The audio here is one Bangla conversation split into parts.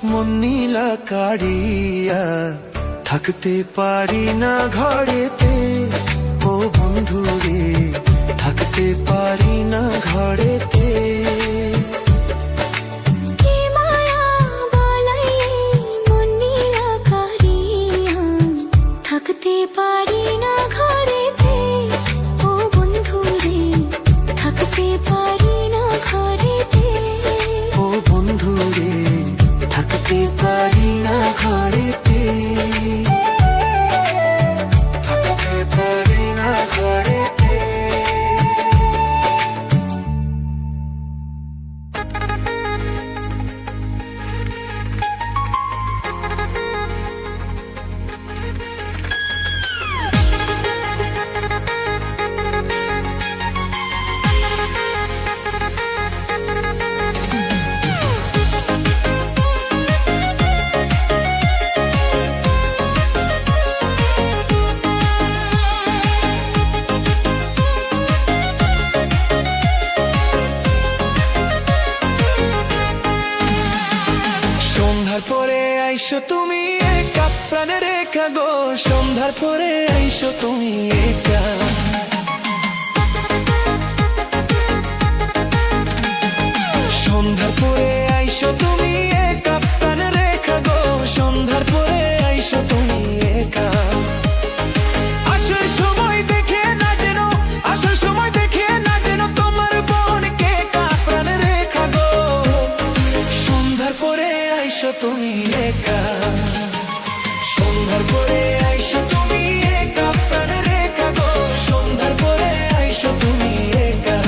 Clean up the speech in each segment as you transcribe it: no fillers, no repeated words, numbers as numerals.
মন নীলা কাড়িয়া, থাকতে পারি না ঘরেতে। ও বন্ধু রে, থাকতে পারি না ঘরেতে। থাকতে পারি না ঘরেতে, ও বন্ধু রে, থাকতে পারি না ঘরেতে। ও বন্ধু রে, থাকতে পারি না ঘরেতে। থাকতে পারি না ঘরেতে। সন্ধ্যার পরে আইসো তুমি একা, প্রাণের রেখা গো। সন্ধ্যার পরে আইসো তুমি একা। সন্ধ্যার পরে আইসো তুমি একা, প্রাণের রেখা গো। সন্ধ্যার পরে আইসো তুমি একা। আসার সময় দেখে না যেন, আসার সময় দেখে না যেন তোমার বোনকে একা, প্রাণের রেখা গো। সন্ধ্যার পরে আইসো তুমি একা। সন্ধ্যার পরে আইসো তুমি একা, প্রাণের রেখা গো। সন্ধ্যার পরে আইসো তুমি একা।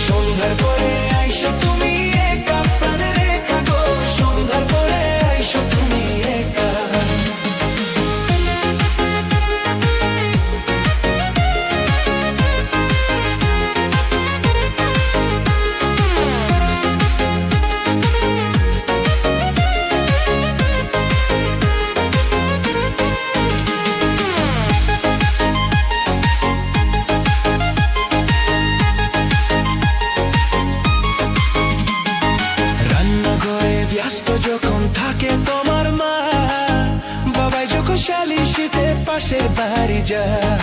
সন্ধ্যার পরে আইসো তুমি একা, প্রাণের রেখা গো। সন্ধ্যার পরে আইসো তুমি একা। ব্যস্ত যখন থাকে তোমার মা, বাবাই যখন শালিশিতে পাশের বাড়ি যায়।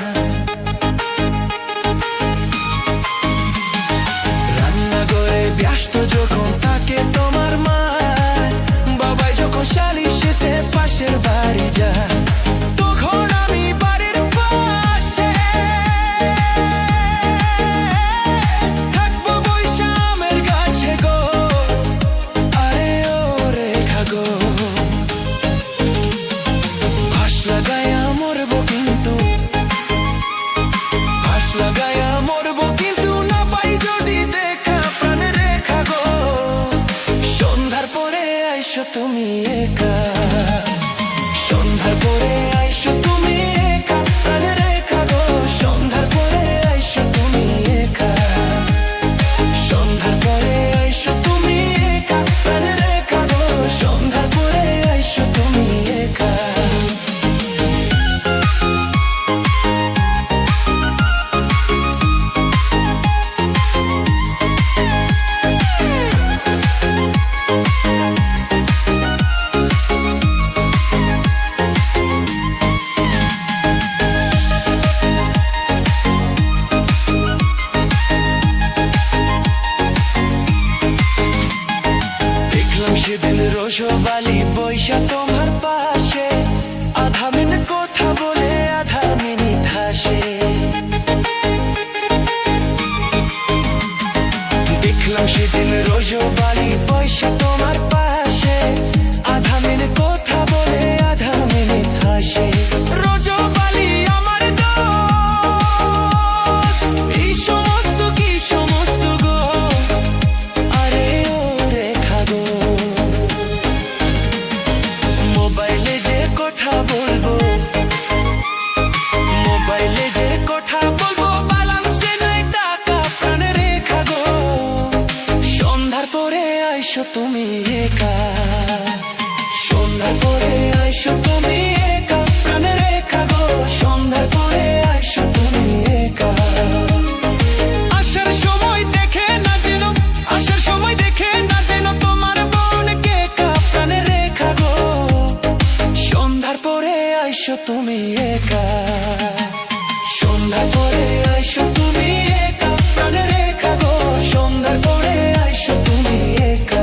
রান্নাঘরে ব্যস্ত যখন থাকে তোমার মা, বাবাই যখন শালিশিতে পাশের বাড়ি যায়। তখন আমি বাড়ির পাশে থাকবো বইসা আমের গাছে গো। ফাঁস লাগায়া মরবো কিন্তু, ফাঁস লাগায়া মরবো কিন্তু, না পাই যদি দেখা, প্রাণের রেখা গো। সন্ধ্যার পরে আইসো তুমি একা। সন্ধ্যার পরে আইসো তুমি একা, প্রাণের রেখা গো। সন্ধ্যার পরে আইসো তুমি একা। সন্ধ্যার পরে আইসো তুমি একা, প্রাণের রেখা গো। সন্ধ্যার পরে আইসো তুমি একা। দেখলাম সেদিন রসবালি বৈশা তোমার পাশে, আধা মিনিট কথা বলে আধা মিনিট হাসে। দেখলাম সেদিন রসবালি বৈশা তোমার পাশে, আধা মিনিট কথা বলে আধা মিনিট হাসে। রসবালি আমার দোস্ত, এই সমস্ত কি সমস্ত গো। আরে ও রেখা গো, মোবাইলে যে কথা বলবো, মোবাইলে যে কথা বলবো, ব্যালেন্সে নাই টাকা, প্রাণের রেখা গো। সন্ধ্যার পরে আইসো তুমি একা। সন্ধ্যার পরে আইসো তুমি একা, প্রাণের রেখা গো। সন্ধ্যার পরে আইসো তুমি একা। আসার সময় দেখে না যেন, আসার সময় দেখে না যেন তোমার বোনকে আইসো তুমি একা, সন্ধ্যা করে আইসো তুমি একা, প্রাণের রেখা গো সন্ধ্যা করে আইসো তুমি একা,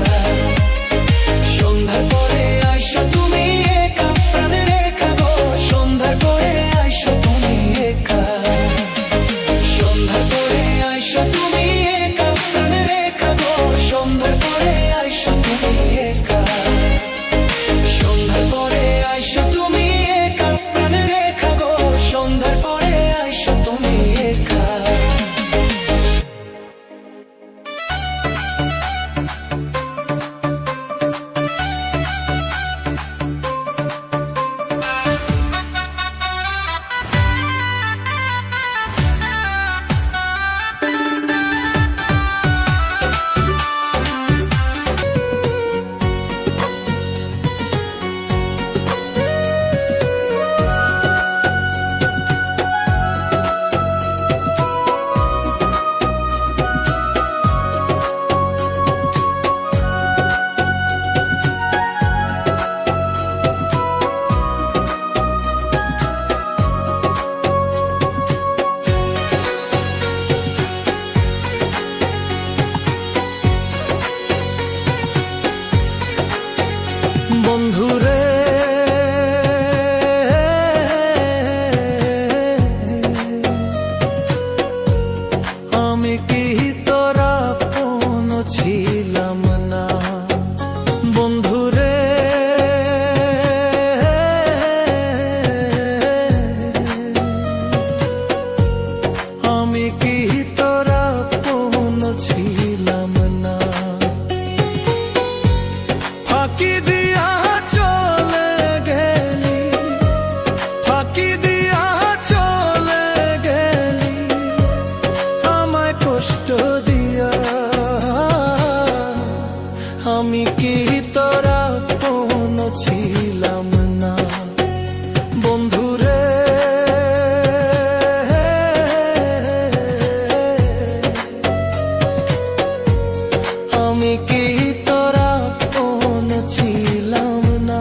সন্ধ্যা করে আইসো তুমি একা, প্রাণের রেখা গো সন্ধ্যা করে আইসো তুমি একা, সন্ধ্যা করে আইসো তুমি একা, প্রাণের রেখা গো সন্ধ্যা করে আইসো তুমি একা, সন্ধ্যা করে আইসো তুমি একা, প্রাণের রেখা গো সন্ধ্যা করে আইসো তুমি একা। বন্ধুরে আমি কি তোরা আপন ছিলাম না, বন্ধুরে আমি কি তোরা আপন ছিলাম না, ফাঁকি দিয়া চলে গেলি, ফাঁকি দিয়া চলে গেলি, আমায় কষ্ট দিয়া, আমি কি তোরা আপন ছিলাম না, বন্ধুরে আমি কি তোরা আপন ছিলাম না।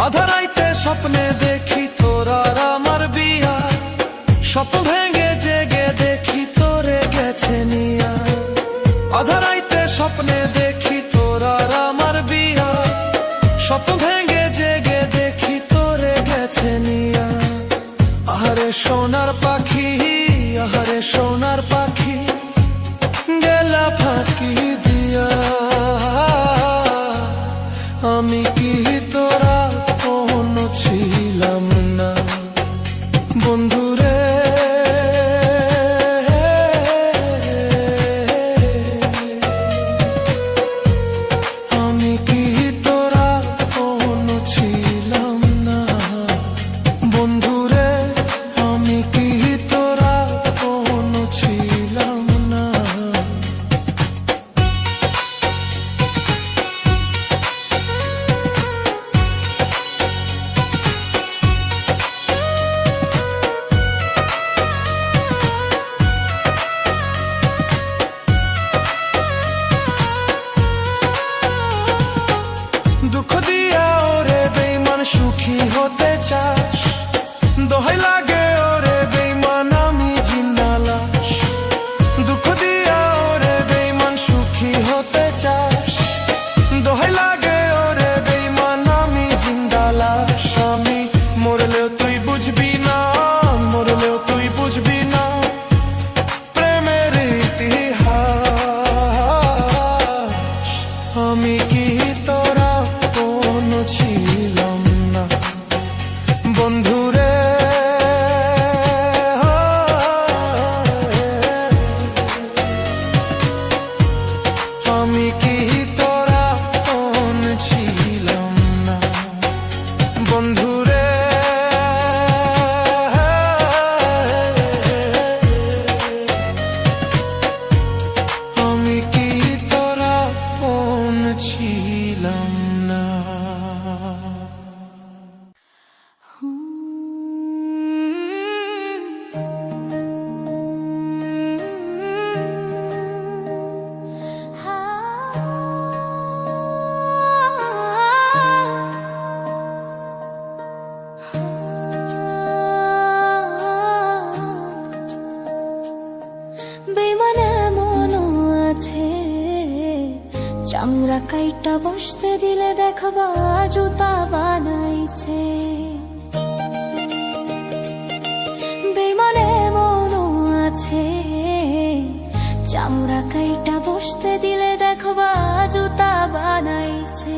আধারাইতে স্বপ্নে দেখি তোর আর আমার বিয়া, স্বপ্ন ভেঙে জেগে দেখি তোরে গেছে নিয়া, আধারাইতে স্বপ্নে দেখি তোর আর আমার বিয়া, স্বপ্ন ভেঙে জেগে দেখি তোরে গেছে নিয়া, আহারে সোনার পাখি, আহারে সোনার পাখি, গেলা ফাঁকি দিয়া, আমি কি তোরা আপন ছিলাম না, বন্ধুরে আমি কি তোরা আপন ছিলাম না, বন্ধুরে আমি কি তোরা আপন ছিলাম বসতে দিলে দেখবা জুতা বানাইছে বেমানে মনও আছে চামড়া কাইটা বসতে দিলে দেখবা জুতা বানাইছে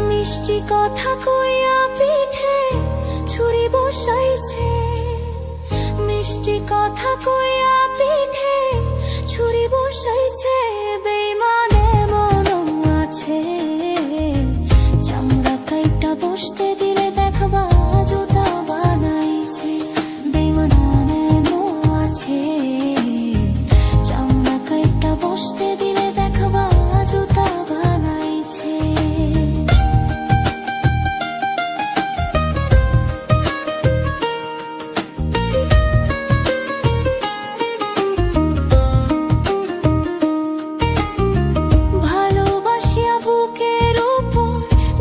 মিষ্টি কথা কইয়া পিঠে ছুরি বসাইছে মিষ্টি কথা কইয়া পিঠে ছুরি বসাইছে বেমানে মনও আছে চামড়া কাইটা বসতে দিলে দেখবা জুতা বানাইছে বেমানে মনও আছে চামড়া কাইটা বসতে দিলে দেখবা জুতা বানাইছে ভালোবাসিয়া বুকের উপর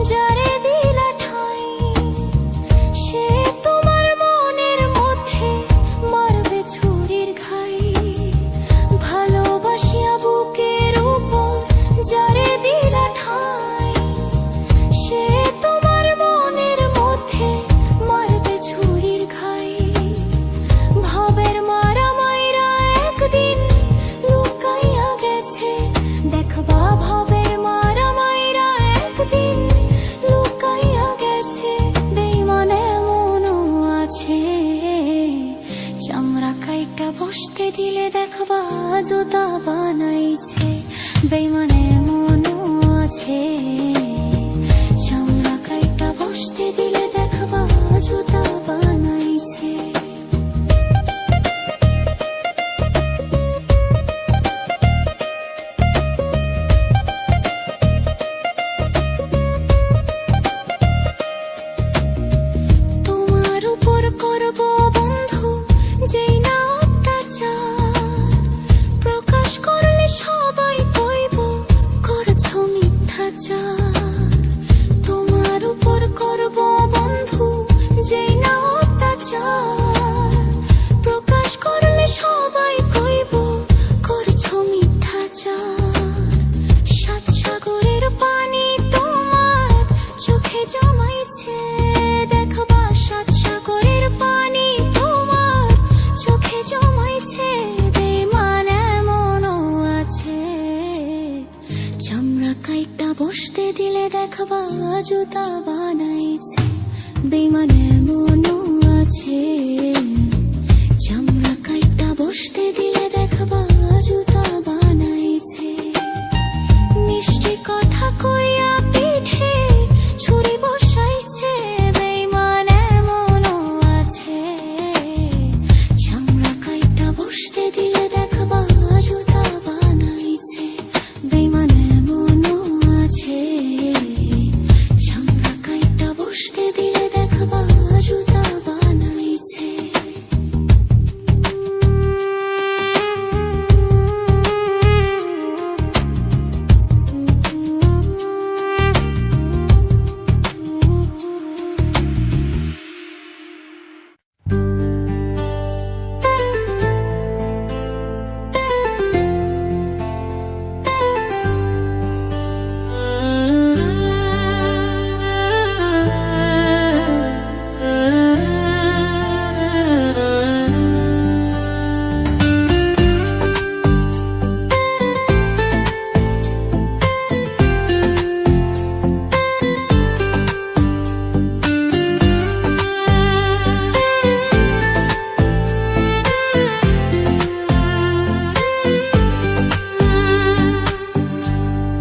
যারে দিলা ঠাই সে তোমার মনের মধ্যে মারবে ছুরির ঘাই ভালোবাসিয়া বুকের উপর যারে দিলা ঠাই সে তোমার মনের মধ্যে মারবে ছুরির ঘাই ভাবের মারা মাইরা একদিন লুকাইয়া গেছে দেখবা ভাবের মারা মাইরা একদিন লুকাইয়া গেছে বেইমানে মনও আছে চামড়া কাইটা বসতে দিলে দেখবা জুতা বানাইছে বেইমানে মনও আছে চামড়া কাইটা বসতে দিলে দেখবা জুতা বানাইছে তোমার উপর করব বন্ধু যেই না অত্যাচার প্রকাশ করলে সবাই কইব করছো মিথ্যাচার তোমার উপর করব বন্ধু যেই না অত্যাচার প্রকাশ করলে সবাই কইব করছো মিথ্যাচার সাত সাগরের পানি তোমার চোখে জমাইছে দেখবা সাত সাগরের পানি তোমার চোখে জমাইছে বেমানে মনও আছে চামড়া কাইটা বসতে দিলে দেখবা জুতা বানাইছে বেমানে মনও আছে চামড়া কাইটা বসতে দিলে দেখবা জুতা বানাইছে মিষ্টি কথা কইয়া পিঠে ছুরি বসাইছে বেইমানে মনও আছে চামড়া কাইটা বসতে দিলে দেখবা জুতা বানাইছে বেইমানে মনও আছে চামড়া কাইটা বসতে দিলে দেখবা জুতা বানাইছে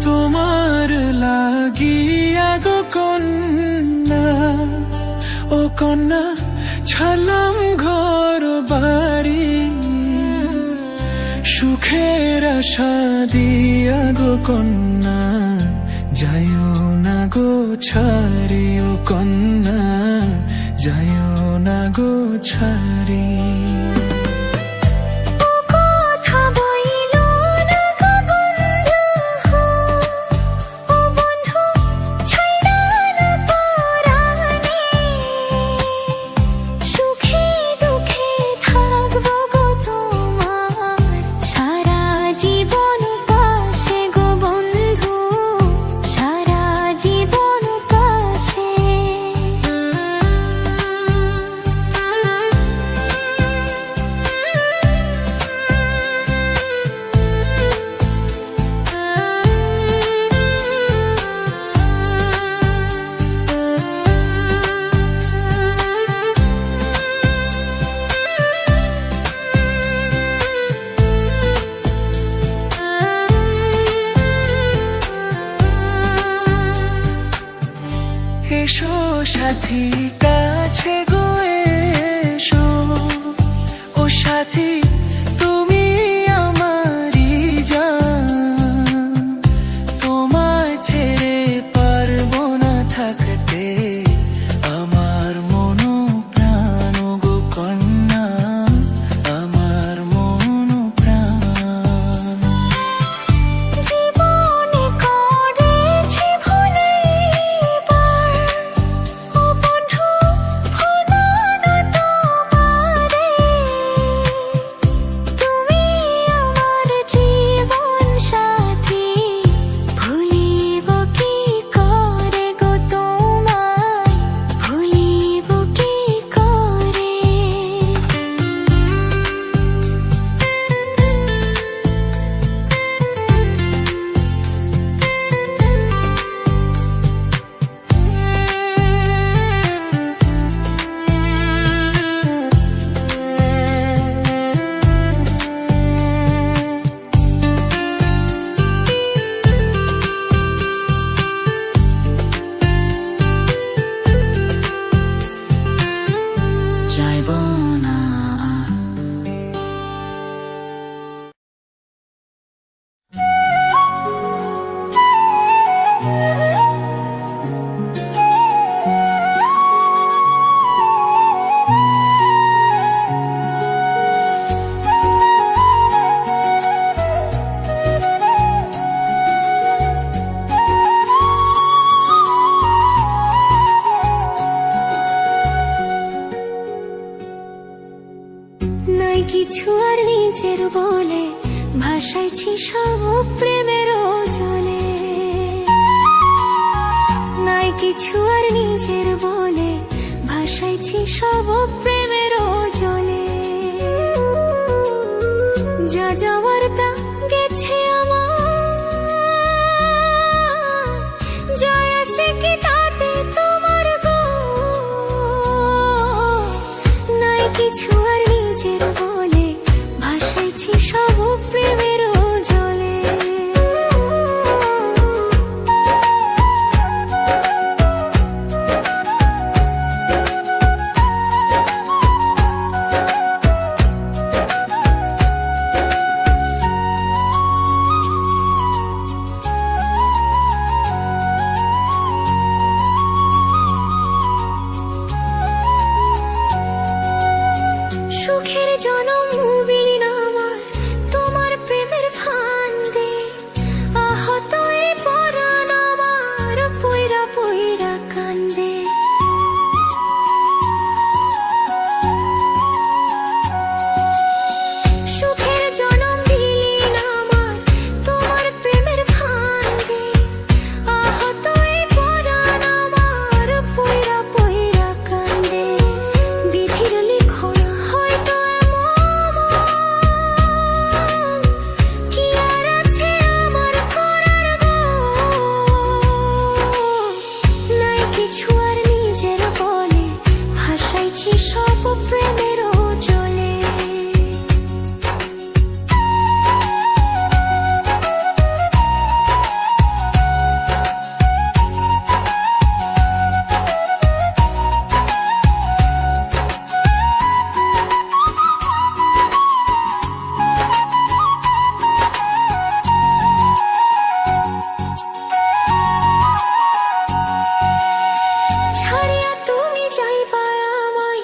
তোমার লাগিয়া গো কন্যা ও কন্যা ছালাম ঘর বাড়ি সুখের আশা দিয়া গো কন্যা যাইও না গো ছাড়ি ও কন্যা যাইও না গো ছাড়ি কথা বইল না গো বন্ধু ও বন্ধু ছাইড়া না পরাণে সুখে দুঃখে থাকবো গো তোমার সারা জীবন পাশে গো বন্ধু এসো সাথী কাছে গো এসো, ও সাথী তুমি আমারই জান, তোমায় ছেড়ে পারবো না থাকতে, আমার মন প্রাণ গো কন্যা, আমার মন প্রাণ। জীবনে করেছি ভুলে এবার, ও বন্ধু ভুলো না তোমারে, তুমি আমার জীবন সাথী, ভুলিব কি করে গো তোমায়, ভুলিব কি করে। যাইব না নাই কিছু আর নিজের বলে, ভাসাইছি সব প্রেমের জলে। নাই কিছু আর নিজের বলে, ভাসাইছি সব প্রেমের জলে। যা যাওয়ার তা গেছে আমার, যায় আসে কি তাতে তোমার গো। নাই কিছু আর নিজের বলে, ভাসাইছি সব প্রেমের জলে। সুখের জনম বিলীন আমার তোমার প্রেমের ফান্দে, আহত এ পরাণ আমার পইরা পইরা কান্দে। সুখের জনম বিলীন আমার তোমার প্রেমের ফান্দে, আহত এ পরাণ আমার পইরা পইরা কান্দে। বিধির লিখনা হয়তো এমন, কি আর আছে আমার করার গো। নাই কিছু আর নিজের বলে, ভাসাইছি সব প্রেমের জলে। ছাড়িয়া তুমি যাইবা আমায়,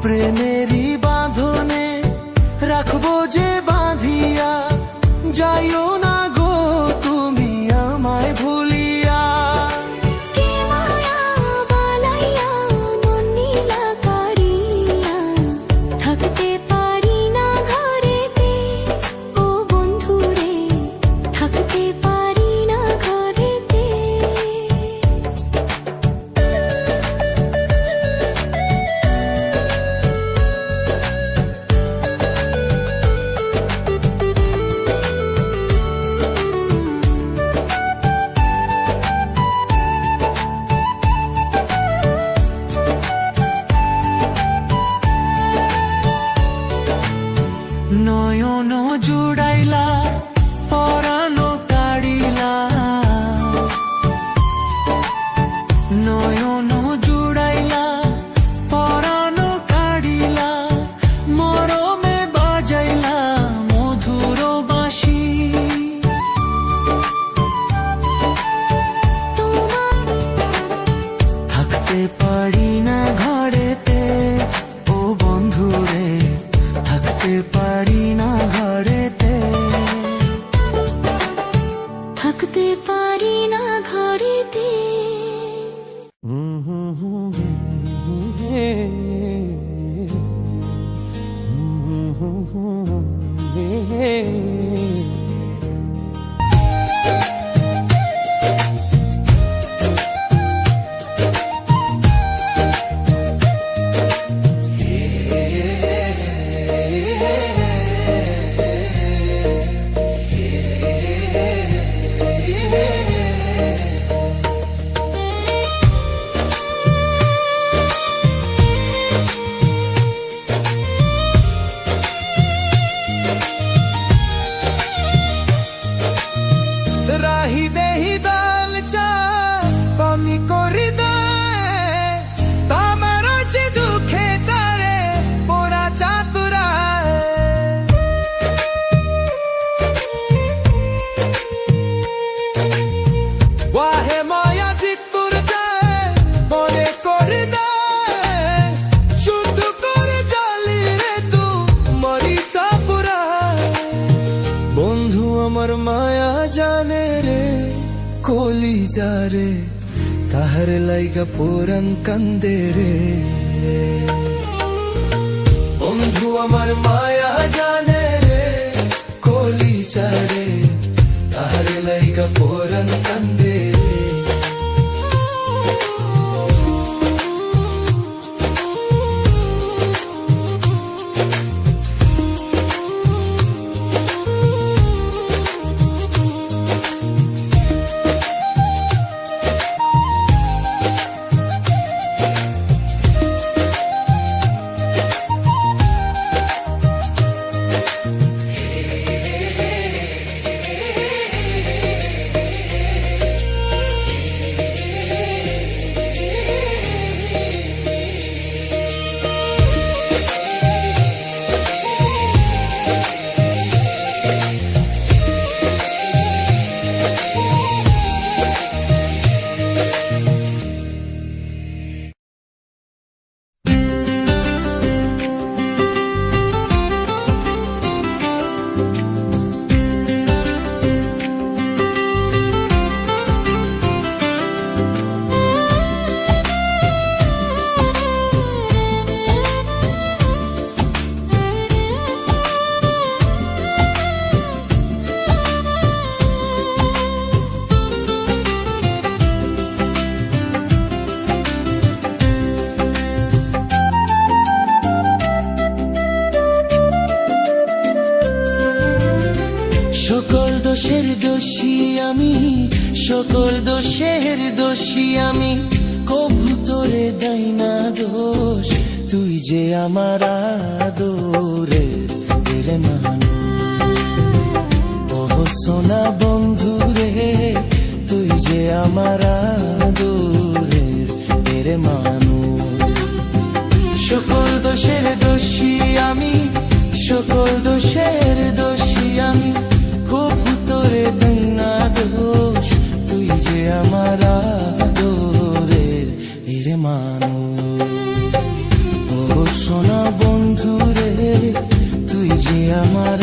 প্রেমেরই বাঁধনে রাখবো যে বাঁধিয়া, যাইও না গো তুমি আমায় ভুলিয়া। কে মায়া বালাইয়া মন নীলা কারিয়া, থাকতে পারি না ঘরেতে ও বন্ধুরে, থাকতে পারি না ঘরেতে। নয়ন জুড়াইলা পরানো কাড়িলা, নয়ন জুড়াইলা পরানো কাড়িলা, মরমে বাজাইলা মধুর বাঁশি। থাকতে পারি না ঘরেতে ও বন্ধুরে, থাকতে পারি না ঘরেতে। থাকতে পারি না ঘরেতে। রাহি দেহি দাল চা পানি করি দে, তামার যে দুঃখে তারে পোড়া চাতুরায়। ওয়াহে মায়া জিতুর যায় মনে করি না, শুধু করে জালি রে তু মরি চাপুরায়। বন্ধু আমার মায়া জানে রে কলি যারে, তাহার লাইগা পুরান কান্দে রে। বন্ধু আমার মায়া জানে রে কলি যারে, তাহার লাইগা পুরান কান্দে রে। দোষের দোষী আমি, সকল দোষের দোষী আমি, কভু তোরে দেই না দোষ, তুই যে আমার আদরের রে মানুষ। ওহ সোনা বন্ধু রে, তুই যে আমার আদরের রে মানুষ। সকল দোষের দোষী আমি, সকল দোষের দোষী আমি, কভু তোরে দেই না দোষ, তুই যে আমার আদরের রে মানুষ। ও সোনা আমার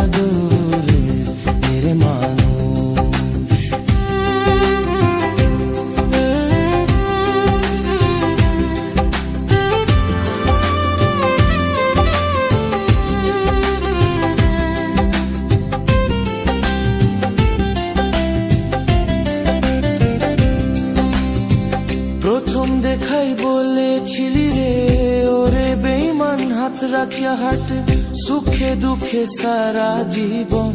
আদরের মানুষ। প্রথম দেখাই বলেছিলি রে ওরে বেঈমান, হাত রাখিয়া হাঁটে সুখে দুঃখে সারা জীবন,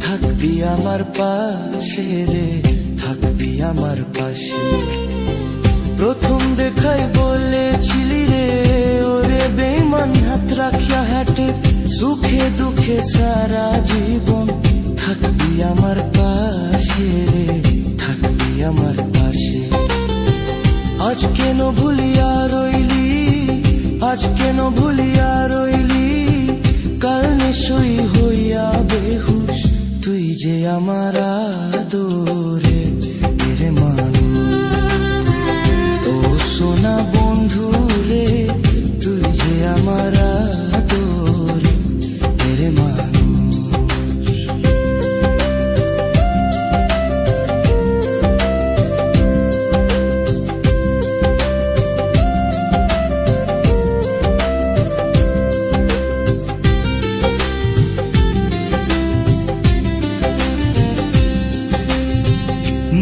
থাকবি আমার পাশে রে, থাকবি আমার পাশে। প্রথম দেখাই বলেছিলি রে ওরে বেঈমান, হাত রাখিয়া হাঁটে সুখে দুঃখে সারা জীবন, থাকবি আমার পাশে রে, থাকবি আমার পাশে। আজ কেন ভুলিয়া রইলি, আজ কেন ভুলিয়া রইলি, কাল নিশ্চয়ই হইয়া বেহুশ, তুই যে আমার আদরে মানুষ। ও সোনা বন্ধু রে, তুই যে আমার আদরে মানুষ।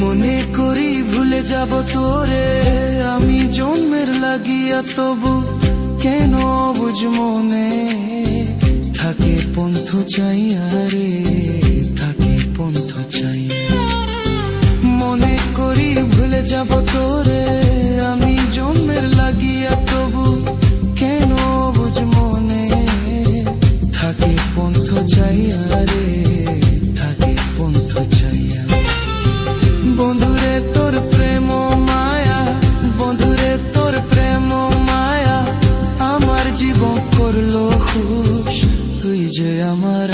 মনে করি ভুলে যাব তোরে আমি জন্মের লাগিয়া, তবু কেন বুঝ মনে থাকে পন্থ চাইয়া রে, থাকে পন্থ চাইয়া। মনে করি ভুলে যাব তোরে আমি জন্মের লাগিয়া, তবু কেন বুঝ মনে থাকে পন্থ চাইয়া রে, থাকে পন্থ চাইয়া। বন্ধুরে তোর প্রেম মায়া, বন্ধুরে তোর প্রেম মায়া, আমার জীবন করলো খুশ, তুই যে আমার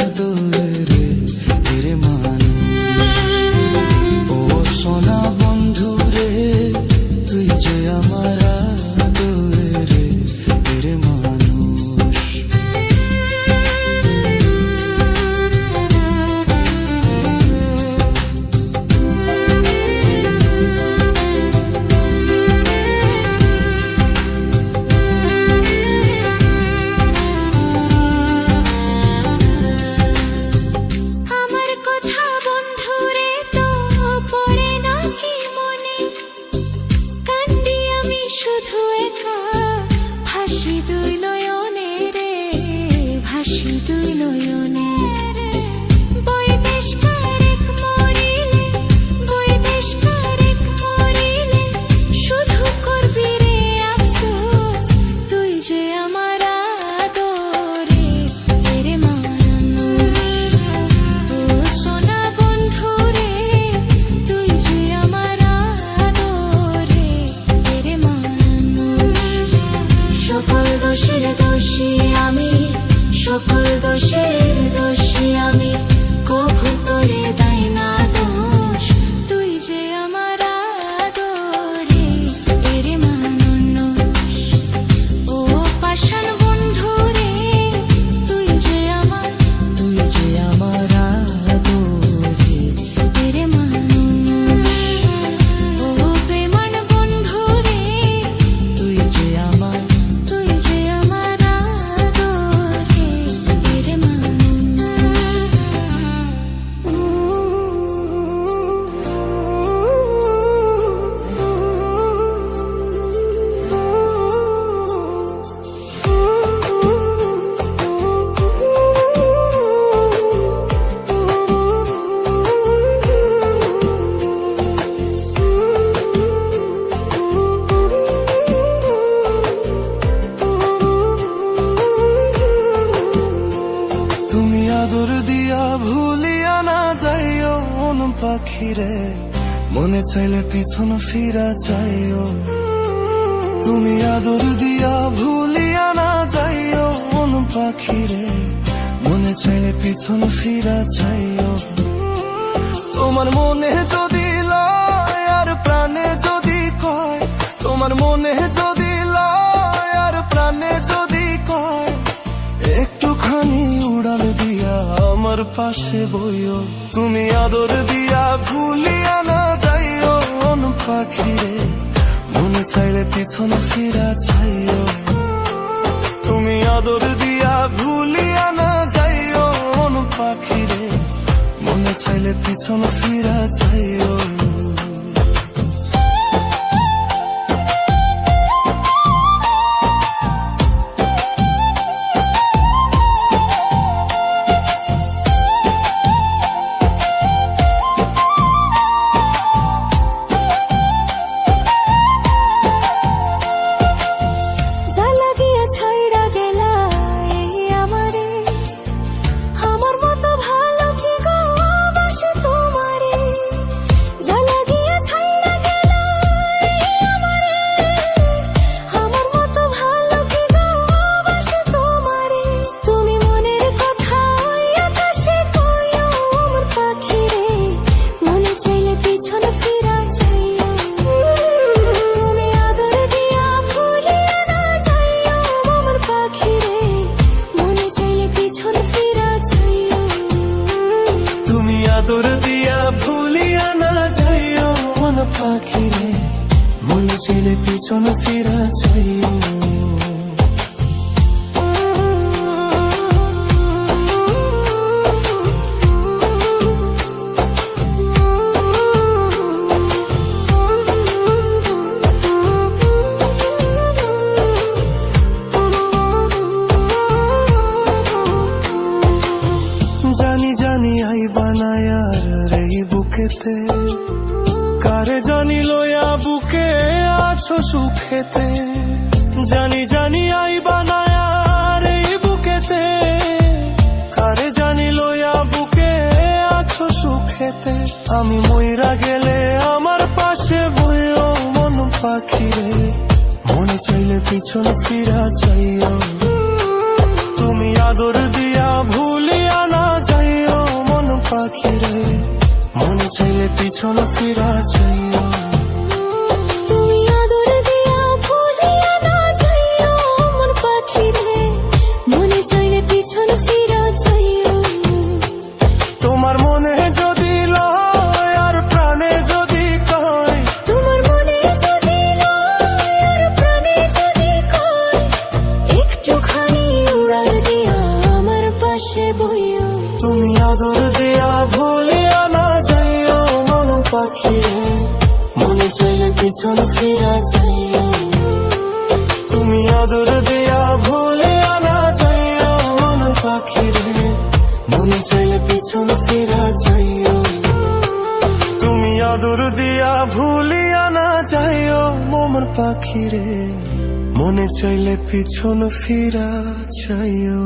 আদরের মানুষ। ও সোনা বন্ধু রে, তুই যে আমার আদরের মানুষ। আমার কথা বন্ধুরে তো পড়ে নাকি মনে, কান্দি আমি শুধু একা, ভাসি দুই নয়নে রে, ভাসি দুই নয়নে। বৈদেশকার এক মরিলে, বৈদেশকার এক মরিলে, শুধু করবি রে আফসোস, তুই যে আমার আদরের মানুষ। ও সোনা বন্ধু রে, তুই যে আমার আদরের মানুষ। সকল দোষের দোষী আমি, সকল দোষের দোষী আমি, কভু তোরে দেয় না দোষ, তুই যে আমার আদরের মানুষ। ও পাষাণ বন্ধু রে, তুই যে আমার, তুই যে আমার আদরের মানুষ। ও বেমান বন্ধু রে, তুই যে আমার, তুই যে আমার আদরের তুমি আদর দিয়া ভুলিয়া না যাইও মন পাখিরে, মনে চাইলে পিছন ফিরা চাইও। তুমি আদর দিয়া ভুলিয়া না যাইও মন পাখিরে, মনে চাইলে পিছন ফিরা চাইও। তোমার মনে যদি লয় আর প্রাণে যদি কয়, তোমার মনে যদি লয় আর প্রাণে যদি কয়, একটুখানি একটুখানি উড়াল দিয়া আমার পাশে বইও, তুমি আদর দিয়া ভুলিয়া না যাইও মন পাখিরে, মনে চাইলে পিছন ফিরা চাইও, তুমি আদর দিয়া ভুলিয়া না যাইও মন পাখিরে, মনে চাইলে পিছন ফিরা চাইও। আদর দিয়া ভুলিয়া না যাইও মন পাখিরে, মনে চাইলে পিছন ফিরা চাইও। জানি জানি আই বানায়ার এই বুকেতে, কারে জানি লয়া বুকে আছো সুখেতে, জানি জানি আই বানায়ার এই বুকেতে, কারে জানি লয়া বুকে আছো সুখেতে, আমি মইরা গেলে আমার পাশে বইও মন পাখিরে, মনে চাইলে পিছন ফিরা চাইও, তুমি আদর দিয়া ভুলিয়া না যাইও মন পাখিরে, মনে চাইলে পিছন ফিরা চাইও। তুমি আদর দিয়া ভুলিয়া না যাইও মন পাখিরে, মনে চাইলে পিছন ফিরা চাইও। তোমার মনে যদি লয় আর প্রাণে যদি কয়, তোমার মনে যদি লয় আর প্রাণে যদি কয়, একটুখানি উড়াল দিয়া আমার পাশে বইও, তুমি আদর দিয়া ভুলিয়া না যাইও মন পাখিরে, মনে চাইলে পিছন ফিরা চাইও, তুমি আদর দিয়া ভুলিয়া না যাইও মন পাখিরে, মনে চাইলে পিছন ফিরা চাইও, তুমি আদর দিয়া ভুলিয়া না যাইও মন পাখিরে, মনে চাইলে পিছন ফিরা চাইও।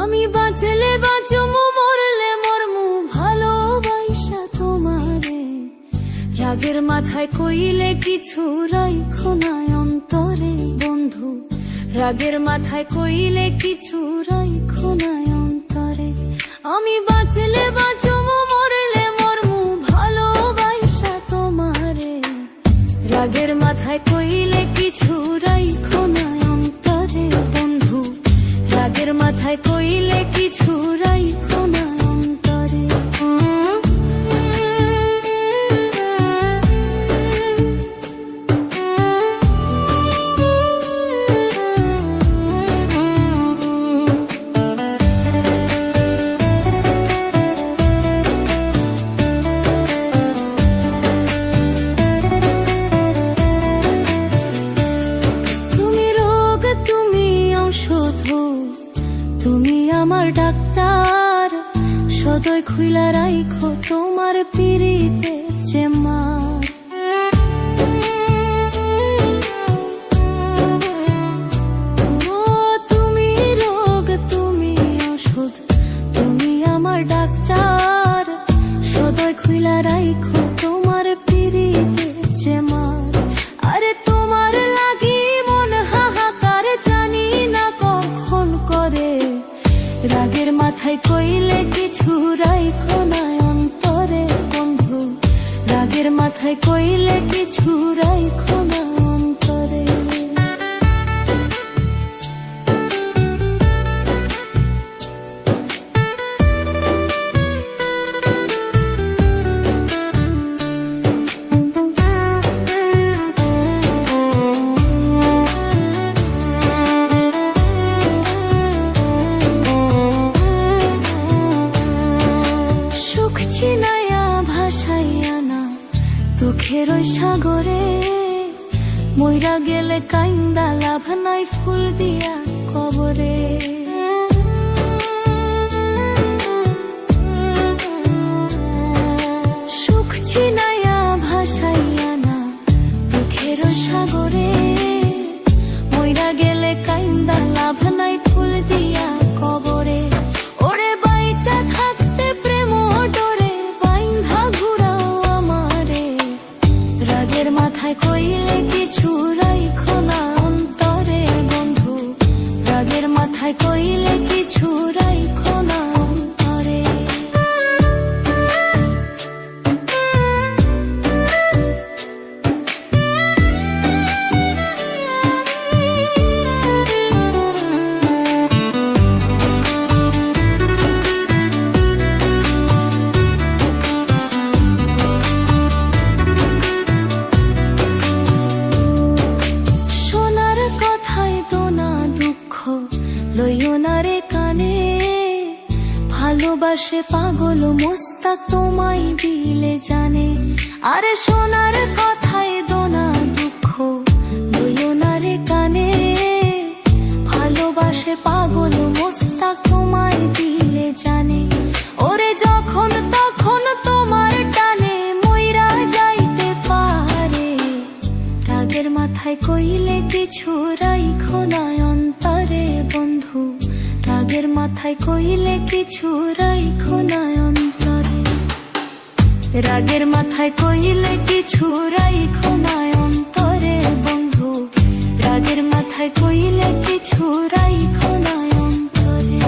আমি বাঁচলে বাঁচমু মরলে মরমু ভালোবাসা তোমারে, রাগের মাথায় কইলে কিছু রাইখো না অন্তরে বন্ধু, রাগের মাথায় কইলে কিছু রাইখো না অন্তরে। আমি বাঁচলে বাঁচমু মরলে মরমু ভালোবাসা তোমারে, রাগের মাথায় কইলে কিছু রাইখো না অন্তরে বন্ধু, রাগের মাথায় কইলে কিছু রাইখো না অন্তরে। তুমি রোগ তুমি ঔষধ, তুমি আমার ডাক্তার, সদয় খুইলা রাইখো তোমার পিরিতে চেমার। কইলে কিছু রাইখো না অন্তরে। সুখ চিনাইয়া ভাসাইয়া না দুঃখের ওই সাগরে, মইরা গেলে কাইন্দা লাভ নাই ফুল দিয়া কবরে। সুখ চিনাইয়া ভাসাইয়া না দুঃখের ওই সাগরে, মইরা গেলে কাইন্দা লাভ নাই ফুল দিয়া কবরে। ওরে বাইচা থাকতে প্রেম ডরে বাইন্ধা ঘুরাও আমারে, রাগের মাথায় কইলে কিছু রাইখো না অন্তরে বন্ধু, রাগের মাথায় কইলে কিছু রাইখো না অন্তরে। সোনার কথায় দোনা দুঃখ লইও না রে কানে, ভালোবাসে পাগল মোস্তাক তোমায় দিলে জানে। আরে সোনার কথায় দোনা দুঃখ লইও না রে কানে, ভালোবাসে পাগল মোস্তাক তোমায় দিলে জানে। ওরে যখন তখন তোমার টানে মইরা যাইতে পারে, রাগের মাথায় কইলে কিছু রাইখো না অন্তরে বন্ধু, রাগের মাথায় কইলে কিছু রাইখো না অন্তরে। রাগের মাথায় কইলে কিছু রাইখো না অন্তরে বন্ধু, রাগের মাথায় কইলে কিছু রাইখো না অন্তরে।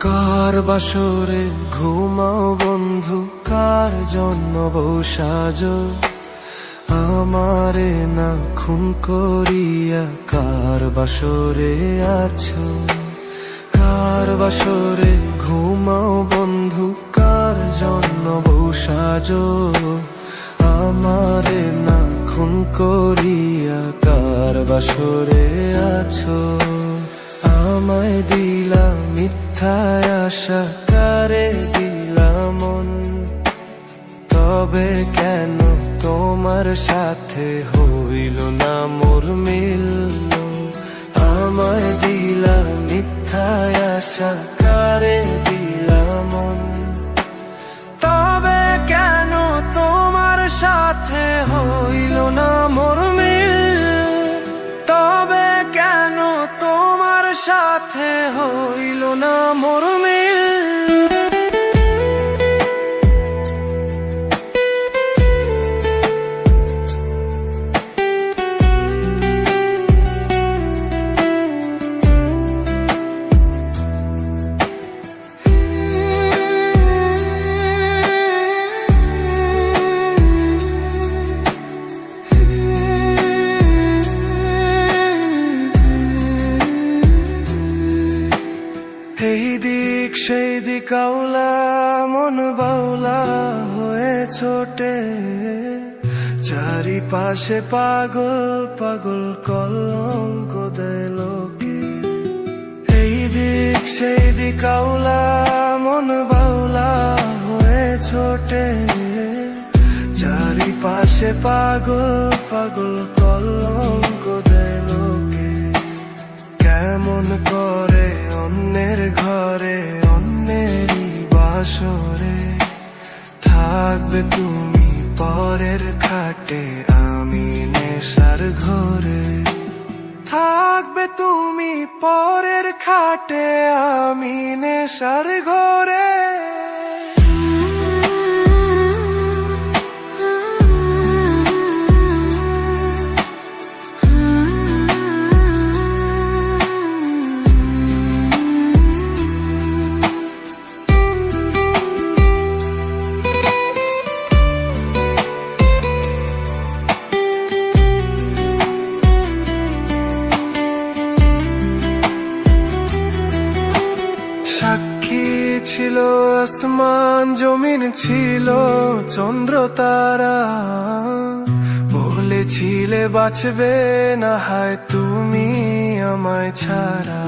কার বাসরে ঘুমাও বন্ধু, কার জন্য বউ সাজো, আমারে না খুন করিয়া কার বাসরে আছো। কার বাসরে ঘুমাও বন্ধু, কার জন্য বউ সাজো, আমারে না খুন করিয়া কার বাসরে আছো। আমায় দিলা মিথ্যায় আশা, কারে দিলা মন, তবে কেন তোমার সাথে হইল না মোর মিলল। আমায় দিলা মিথ্যায় আশা, কারে দিলা মন, তবে কেন তোমার সাথে হইল না মোর মিল। তবে কেন তোমার সাথে হইল না মোর মিল। এই দিক সেই দিক আউলা, মন বাউলা হয়ে ছোটে, চারিপাশে পাগল পাগল কলঙ্ক দেয় লোকে। এই দিক সেই দিক আউলা, মন বাউলা হয়ে ছোটে, চারিপাশে পাগল পাগল কলঙ্ক দেয় লোকে। কেমন করে তুমি পরের খাটে, আমি নেশার ঘরে। সাক্ষী ছিল আসমান জমিন, ছিল চন্দ্র তারা। বলেছিলে বাঁচবে না হয় তুমি আমায় ছাড়া।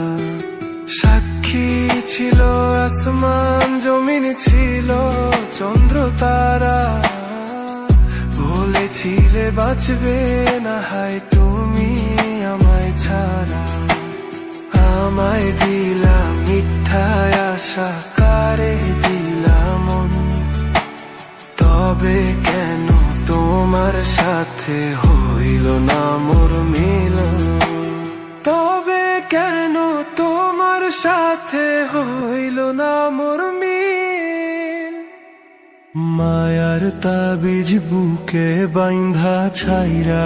সাক্ষী ছিল আসমান জমিন, ছিল চন্দ্র তারা। বলেছিলে বাঁচবে না হয় তুমি আমায় ছাড়া। আমায় দিলা মিথ্যায় আশা, কারে দিলাম মন। তবে কেন তোমার সাথে হইল না মোর মিলন? তবে কেন তোমার সাথে হইল না মোর মিল? মায়ার তাবিজ বুকে বাইন্ধা ছাইরা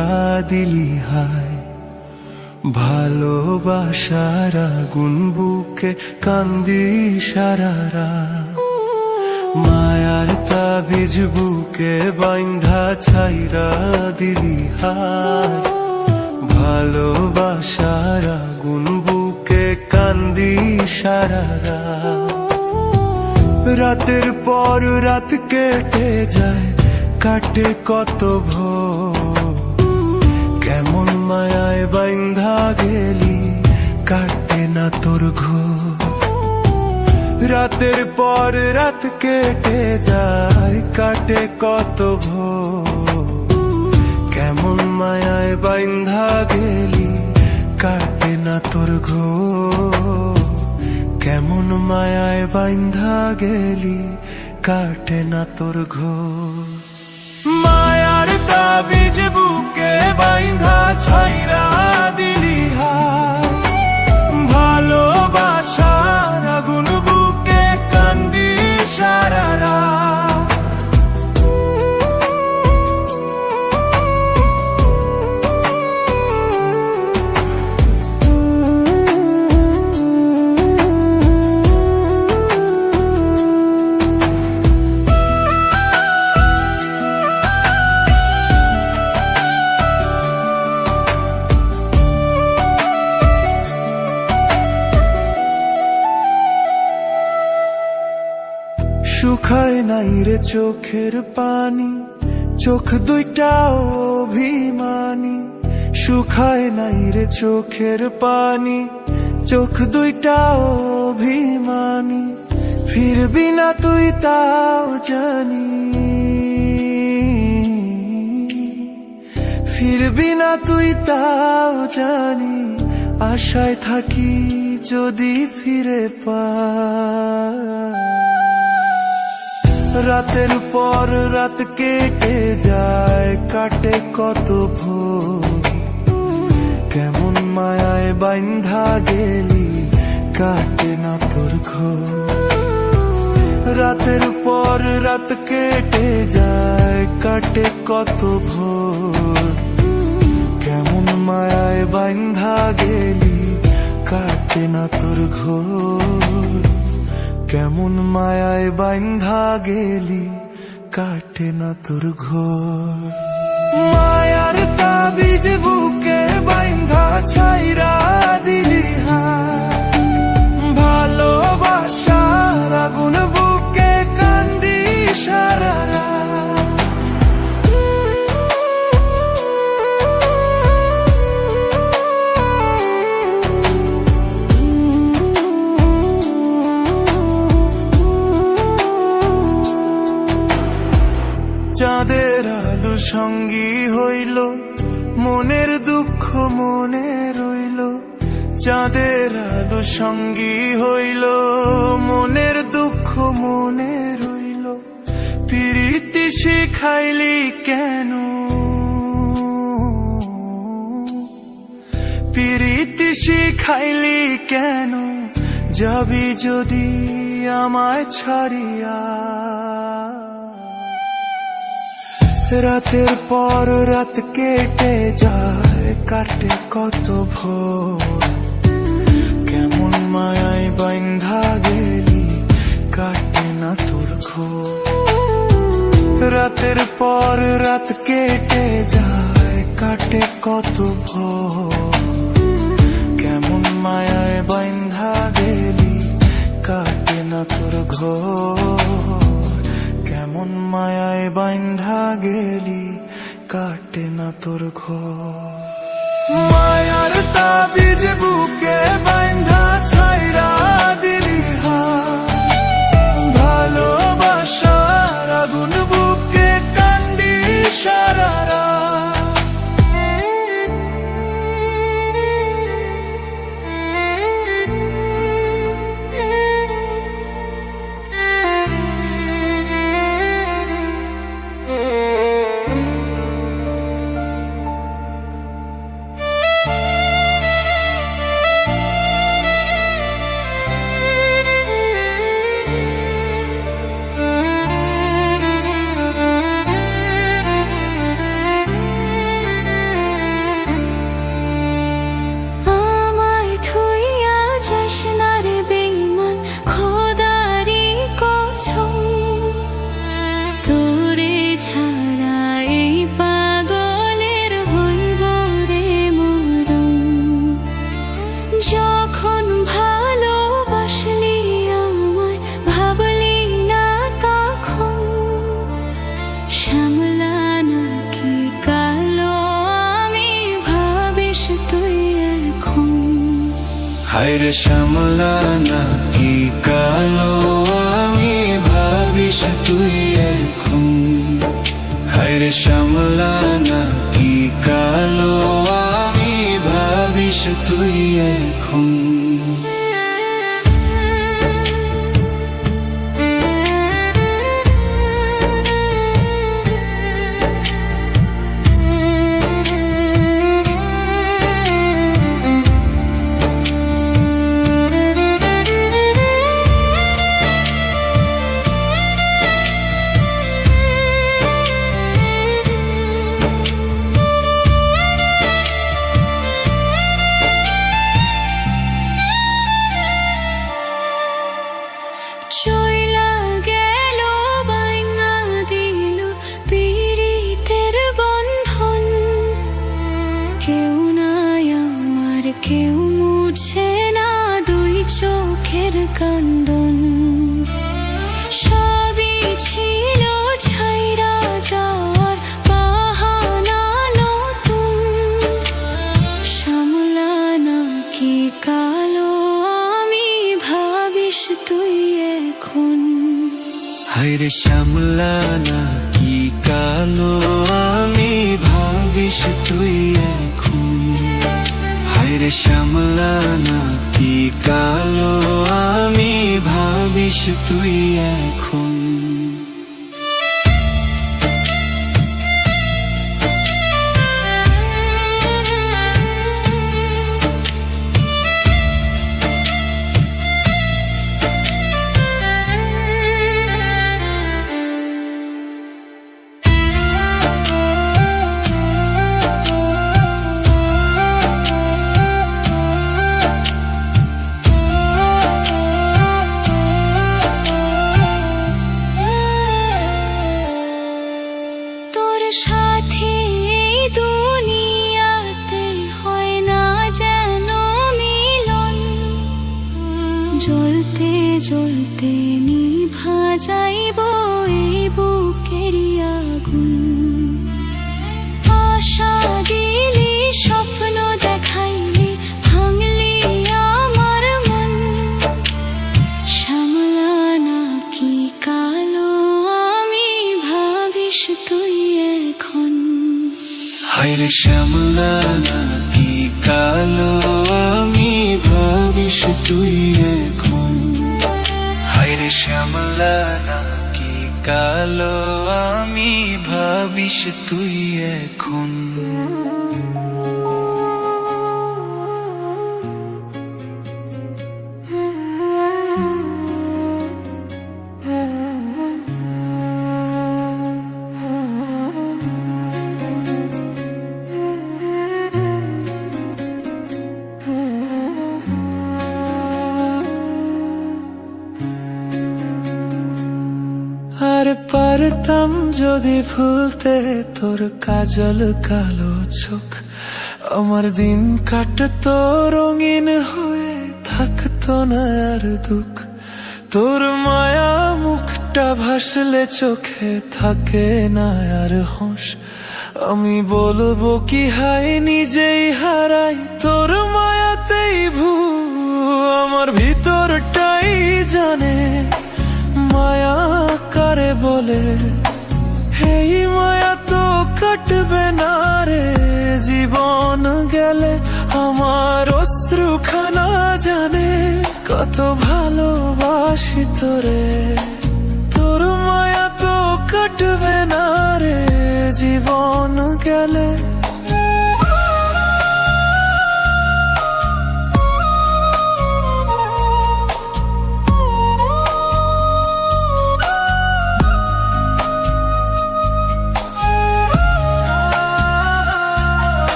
দিলি হায়। ভালোবাসার আগুন বুকে কান্দি সারারা। মায়ার তাবিজ বুকে বাইন্ধা ছাইরা দিলি হায়। ভালোবাসার আগুন বুকে কান্দি সারারা। রাতের পর রাত কেটে যায়, কাটে কত ভোর। কেমন মায়ায় বাইন্ধা গেলি, কাটে না তোর ঘোর। রাতের পর রাত কেটে যায়, কাটে কত ভোর। কেমন মায়ায় বাইন্ধা গেলি, কাটে না তোর ঘোর। কেমন মায়ায় বাইন্ধা গেলি, কাটে না তোর ঘোর। মায়ার তাবিজ বুকে বাইন্ধা ছাইরা দিলি হায়। ভালোবাসার আগুন বুকে কান্দি সারারা। শুকায় নাই রে চোখের পানি, চোখ দুইটা অভিমানী। শুকায় নাই রে চোখের পানি, চোখ দুইটা অভিমানী। ফিরবি না তুই তাও জানি, ফিরবি না তুই তাও জানি। আশায় থাকি যদি ফিরে পাই। রাতের পর রাত কেটে যায়, কাটে কত ভোর। কেমন মায়ায় বাইন্ধা গেলি, কাটে না তোর ঘোর। রাতের পর রাত কেটে যায়, কাটে কত ভোর। কেমন মায়ায় বাইন্ধা গেলি, কাটে না তোর ঘোর। কেমন মায়ায় বাইন্ধা গেলি, কাটে না তোর ঘোর। মায়ার তাবিজ বুকে বাইন্ধা ছাইরা দিলি হায়। ভালোবাসার আগুন বুকে কান্দি সারারা। চাঁদের আলো সঙ্গী হইল, মনের দুঃখ মনে রইল। চাঁদের আলো সঙ্গী হইল, মনের দুঃখ মনে রইল। প্রীতি শিখাইলি কেন, প্রীতি শিখাইলি কেন যাবি যদি আমায় ছাড়িয়া রাতের পর রাত কেটে যায় কাটে কত ভোর কেমন মায়ায় বাইন্ধা গেলি কাটে না তোর ঘোর রাতের পর রাত কেটে যায় কাটে কত ভোর কেমন মায়ায় বাইন্ধা গেলি কাটে না তোর ঘোর কেমন মায়ায় বাইন্ধা গেলি কাটে না তোর ঘোর মায়ার তাবিজ বুকে বাইন্ধা ছাইরা দিলি ভালোবাসার আগুন বুকে কান্দি সারারা যখন ভালোবাসলি আমায় ভাবলি না তখন শ্যামলা নাকি কালো আমি ভাবিস তুই এখন হায়রে শ্যামলা নাকি কালো আমি ভাবিস তুই এখন হায়রে শ্যামলা নাকি কালো আমি ভাবিস তুই এখন চইলা গেল বাইঙা দিল পীড়িতের বন্ধন কেউ নাই আমার কেউ মুছে না দুই চোখের কান্দন সবই ছিল ছাইরা যাওয়ার বাহানা নতুন শ্যামলা নাকি কালো আমি ভাবিস তুই এখন হায়রে শ্যামলা নাকি কালো আমি ভাবিস তুই এখন হায়রে শ্যামলা নাকি কালো আমি ভাবিস তুই এখন সাথে এই দুনিয়াতে হয় না যেন মিলন জ্বলতে জ্বলতে নিভা যাইব এই বুকেরই আগুন আশা দিলি স্বপ্ন দেখাইলি ভাঙলি আমার মন শ্যামলা নাকি কালো আমি ভাবিস তুই এখন হায়রে শ্যামলা নাকি কালো আমি ভাবিস তুই এখন হায়রে শ্যামলা নাকি কালো আমি ভাবিস তুই এখন পারতাম যদি ভুলতে তোর কাজল কালো চোখ, আমার দিন কাটতো রঙিন হয়ে, থাকতো না আর দুঃখ। তোর মায়া মুখটা ভাসলে চোখে থাকে না আর হোশ, আমি বলবো কি হাই নিজেই হারাই তোর মায়াতেই আমার ভিতরটাই জানে মায়া কারে বলে। এই মায়া তো কাটবে না রে জীবন গেলে, আমার অশ্রুখানা জানে কত ভালোবাসি তোরে। তোর মায়া তো কাটবে না রে জীবন গেলে।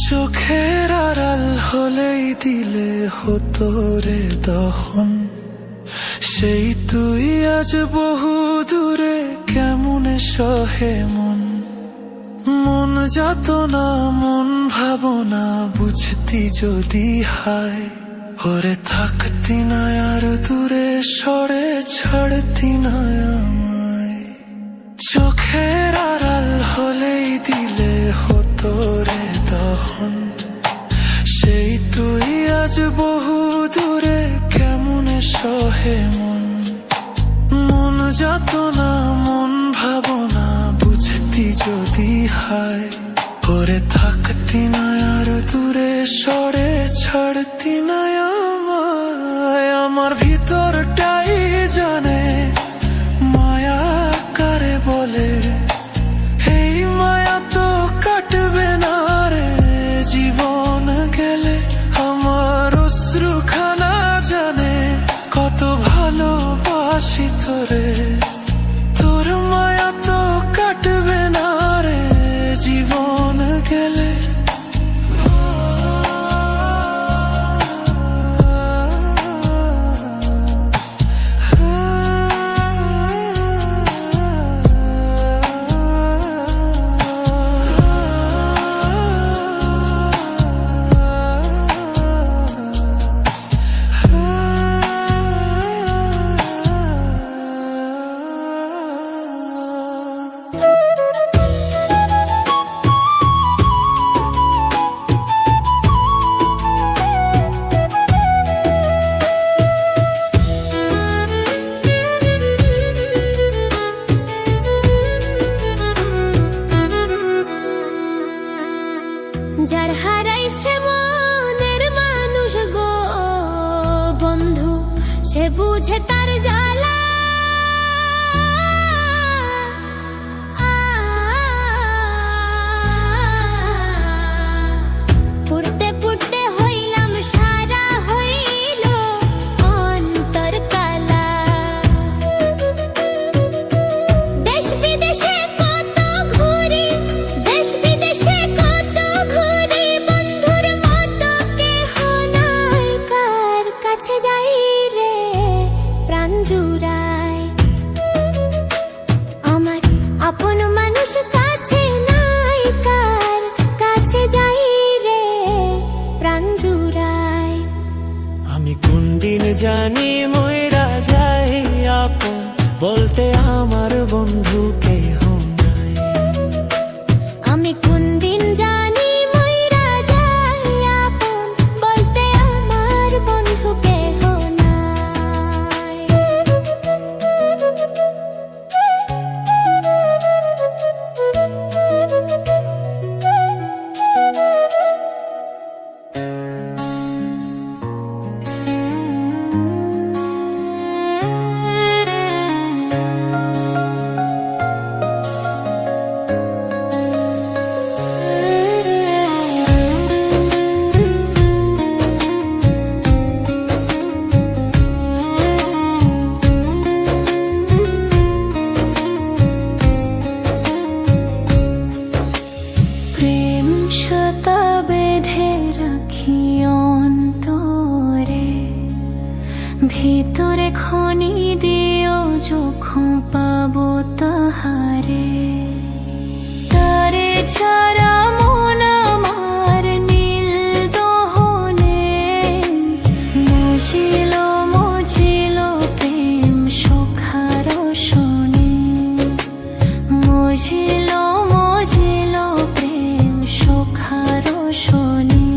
চোখের আড়াল হলেই দিলে হতো রে দহন, সেই তুই আজ বহু দূরে কেমনে সহে মন। মন যাত না মন ভাবনা বুঝতি যদি হায়, ওরে থাকতি না আর দূরে সরে ছাড়তি না আমায়। চোখের আড়াল হলেই দিলে হতো রে দহন, সেই তুই আজ বহু দূরে কেমনে সহে মন। মন যাত না মন ভাবনা বুঝতি যদি হায়, ওরে থাকতি না আর দূরে সরে ছাড়তি না আমায়। আমার ভিতরটাই জানে মায়া কারে বলে, এই মায়া তো কাটবে না রে জীবন গেলে। আমার অশ্রুখানা জানে কত ভালোবাসি তোরে। তোর মায়া তো কাটবে না রে জীবন গেলে। যার হারাইছে মনের মানুষ গো বন্ধু, সে বুঝে তার জ্বালা। পুড়তে পুড়তে হইলাম সারা, হইল অন্তর কালা। দেশ বিদেশে কত ঘুরি, দেশ বিদেশে কত ঘুরি, বন্ধুর মতো কেহ নাই। কার কাছে যাই রে প্রাণ জুড়ায়, আমার আপন মানুষ কাছে নাই। কার কাছে যাই রে প্রাণ জুড়ায়। আমি কোন দিন জানি মইরা যাই আপন বলতে আমার বন্ধু কেহ নাই। আমি কোন দিন জানি মইরা যাই আপন বলতে আমার বন্ধু কেহ নাই। চারা মন আমার নীল দহনে মজিল মজিল প্রেম সুখার শোনে মজিল মজিল প্রেম সুখার শোনে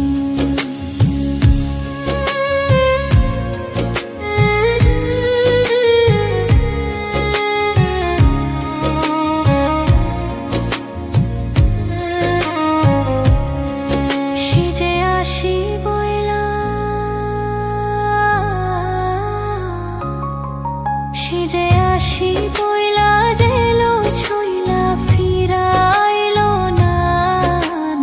সেজে আসি বইলা সেজে আসি বইলা জেলো ছইলা ফিরাইলো না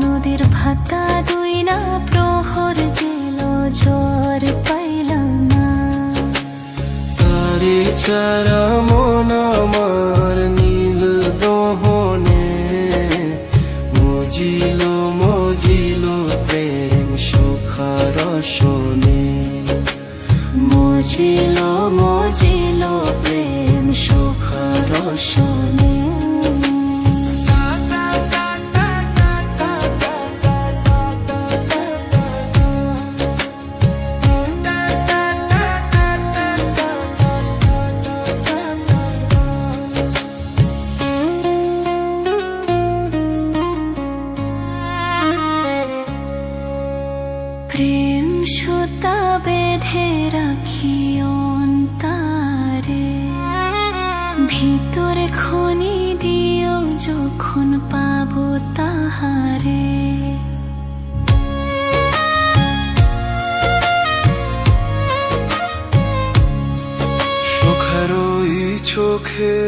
নদীর ভাতা দুই না প্রহর জেলো জ্বর পাইলাম না তারে চারা মন আমার নীল দহনে মজিল মজিল প্রেম সুখার শোনে মজিল মজিল প্রেম সুখার শোনে প্রেম সুতা বেঁধে রাখি অন্তারে ভিতরে খনি দিও যখন পাবো তাহারে সুখের ওই চোখে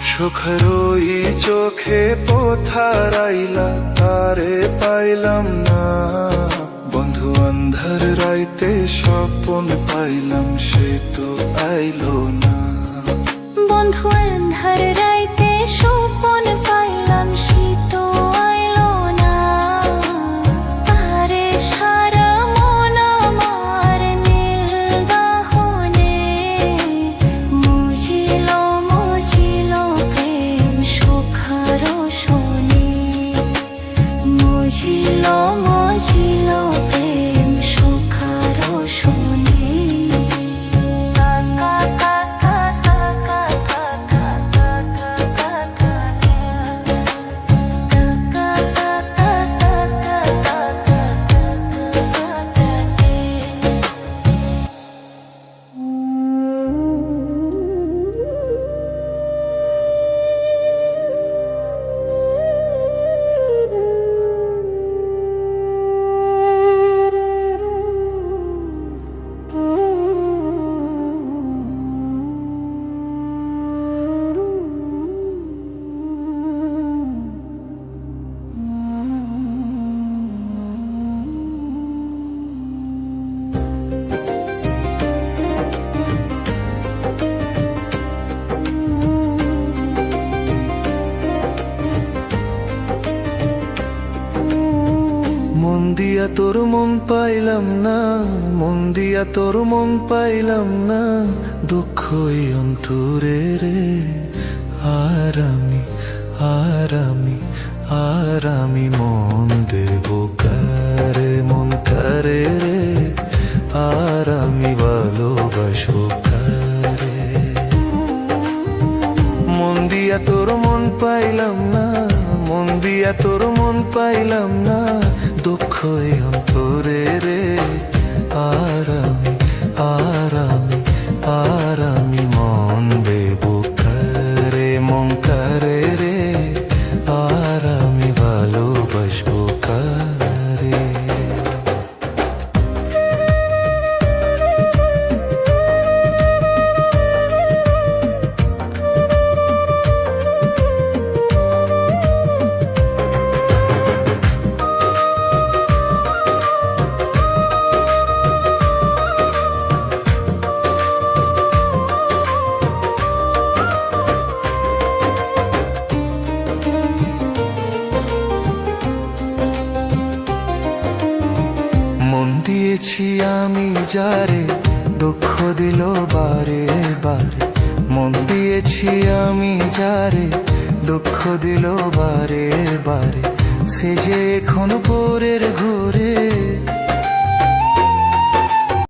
সুখের ওই চোখে পোথারাইলা তারে পাইলাম না বন্ধু অন্ধার রাইতে স্বপন পাইলাম সে তো আইলো না বন্ধু আন্ধার রাইতে স্বপন পাইলাম শীত আইলো না তারে সারা মন আমার নীল দাহনে মজিল মজিল প্রেম সুখার শোনে মজিল মজিল প্রেম সুখার শোনে মন দিয়া তোর মন পাইলাম না মন দিয়া তোর মন পাইলাম না দুঃখই অন্তরে রে আর আমি মন দেব কারে মন কারে রে আর আমি ভালোবাসবো কারে মন দিয়া তোর মন পাইলাম না মন দিয়া তোর মন পাইলাম না দুঃখই অন্তরে রে আর আমি মন দেব কারে মন কারে রে আর আমি ভালোবাসবো কারে দিয়েছি আমি যারে দুঃখ দিল বারে বারে মন দিয়েছি আমি যারে, দুঃখ দিল বারে বারে, সে যে এখন পরের ঘুম